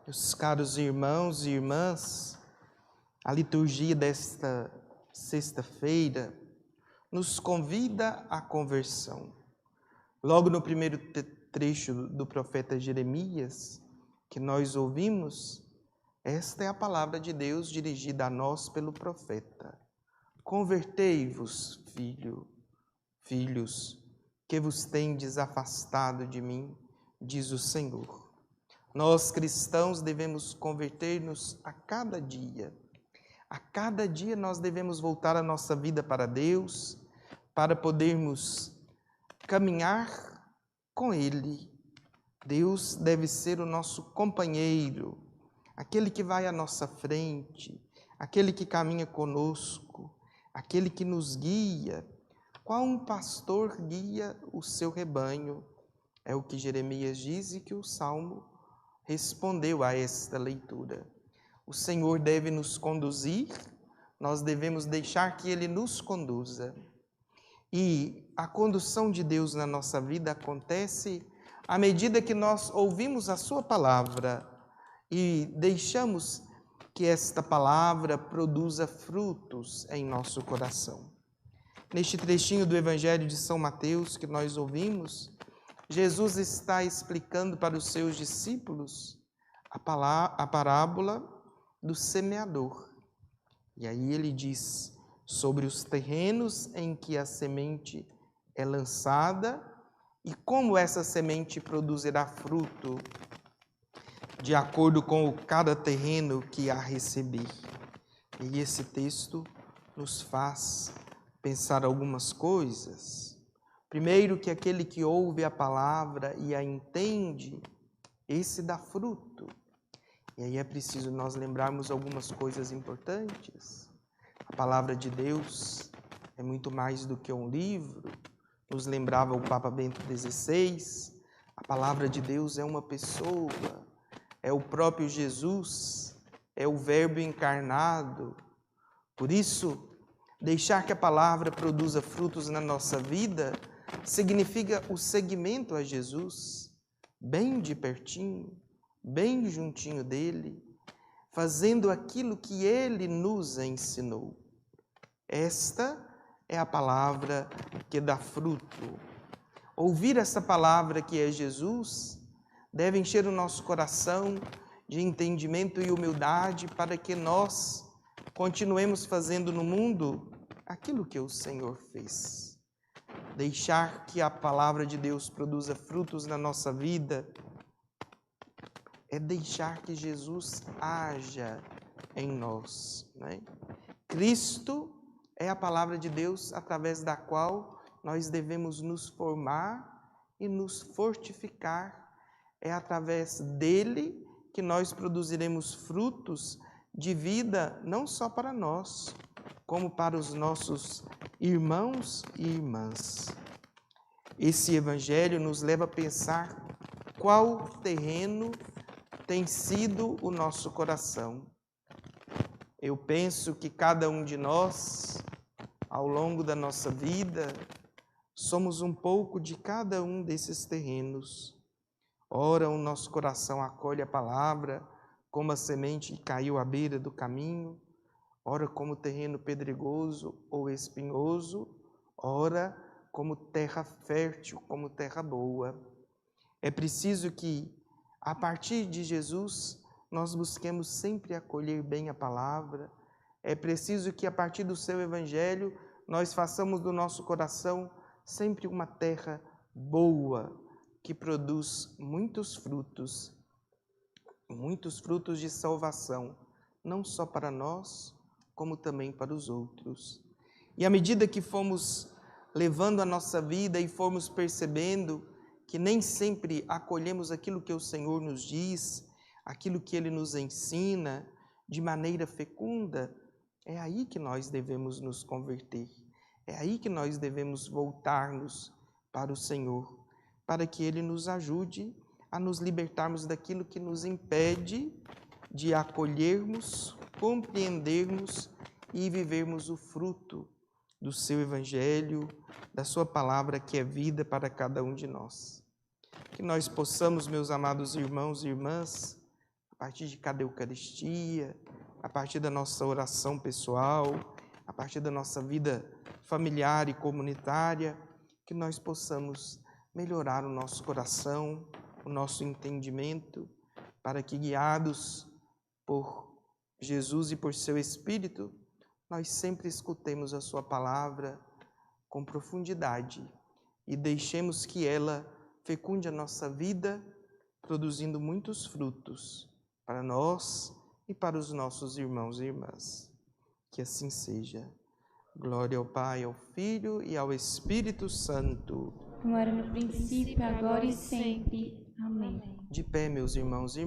Meus caros irmãos e irmãs, a liturgia desta sexta-feira nos convida à conversão. Logo no primeiro trecho do profeta Jeremias, que nós ouvimos, esta é a palavra de Deus dirigida a nós pelo profeta. Convertei-vos, filhos, que vos tendes afastado de mim, diz o Senhor. Nós cristãos devemos converter-nos a cada dia. A cada dia nós devemos voltar a nossa vida para Deus, para podermos caminhar com Ele. Deus deve ser o nosso companheiro, aquele que vai à nossa frente, aquele que caminha conosco, aquele que nos guia. Qual um pastor guia o seu rebanho? É o que Jeremias diz e que o Salmo respondeu a esta leitura. O Senhor deve nos conduzir, nós devemos deixar que Ele nos conduza. E a condução de Deus na nossa vida acontece à medida que nós ouvimos a Sua palavra e deixamos que esta palavra produza frutos em nosso coração. Neste trechinho do Evangelho de São Mateus que nós ouvimos, Jesus está explicando para os seus discípulos a parábola do semeador. E aí ele diz sobre os terrenos em que a semente é lançada e como essa semente produzirá fruto de acordo com cada terreno que a receber. E esse texto nos faz pensar algumas coisas. Primeiro, que aquele que ouve a palavra e a entende, esse dá fruto. E aí é preciso nós lembrarmos algumas coisas importantes. A palavra de Deus é muito mais do que um livro, nos lembrava o Papa Bento XVI. A palavra de Deus é uma pessoa, é o próprio Jesus, é o Verbo encarnado. Por isso, deixar que a palavra produza frutos na nossa vida significa o seguimento a Jesus, bem de pertinho, bem juntinho dele, fazendo aquilo que ele nos ensinou. Esta é a palavra que dá fruto. Ouvir essa palavra que é Jesus deve encher o nosso coração de entendimento e humildade para que nós continuemos fazendo no mundo aquilo que o Senhor fez. Deixar que a palavra de Deus produza frutos na nossa vida é deixar que Jesus haja em nós, né? Cristo é a palavra de Deus através da qual nós devemos nos formar e nos fortificar. É através dele que nós produziremos frutos de vida não só para nós, como para os nossos irmãos e irmãs. Esse evangelho nos leva a pensar qual terreno tem sido o nosso coração. Eu penso que cada um de nós, ao longo da nossa vida, somos um pouco de cada um desses terrenos. Ora, o nosso coração acolhe a palavra como a semente que caiu à beira do caminho, ora como terreno pedregoso ou espinhoso, ora como terra fértil, como terra boa. É preciso que, a partir de Jesus, nós busquemos sempre acolher bem a palavra. É preciso que, a partir do seu evangelho, nós façamos do nosso coração sempre uma terra boa, que produz muitos frutos de salvação, não só para nós, como também para os outros. E à medida que fomos levando a nossa vida e formos percebendo que nem sempre acolhemos aquilo que o Senhor nos diz, aquilo que Ele nos ensina de maneira fecunda, é aí que nós devemos nos converter, é aí que nós devemos voltar-nos para o Senhor, para que Ele nos ajude a nos libertarmos daquilo que nos impede de acolhermos, compreendermos e vivermos o fruto do seu Evangelho, da sua palavra que é vida para cada um de nós. Que nós possamos, meus amados irmãos e irmãs, a partir de cada Eucaristia, a partir da nossa oração pessoal, a partir da nossa vida familiar e comunitária, que nós possamos melhorar o nosso coração, o nosso entendimento, para que, guiados por Jesus e por seu Espírito, nós sempre escutemos a sua palavra com profundidade e deixemos que ela fecunde a nossa vida, produzindo muitos frutos para nós e para os nossos irmãos e irmãs. Que assim seja. Glória ao Pai, ao Filho e ao Espírito Santo. Como era no princípio, agora e sempre. Amém. De pé, meus irmãos e irmãs.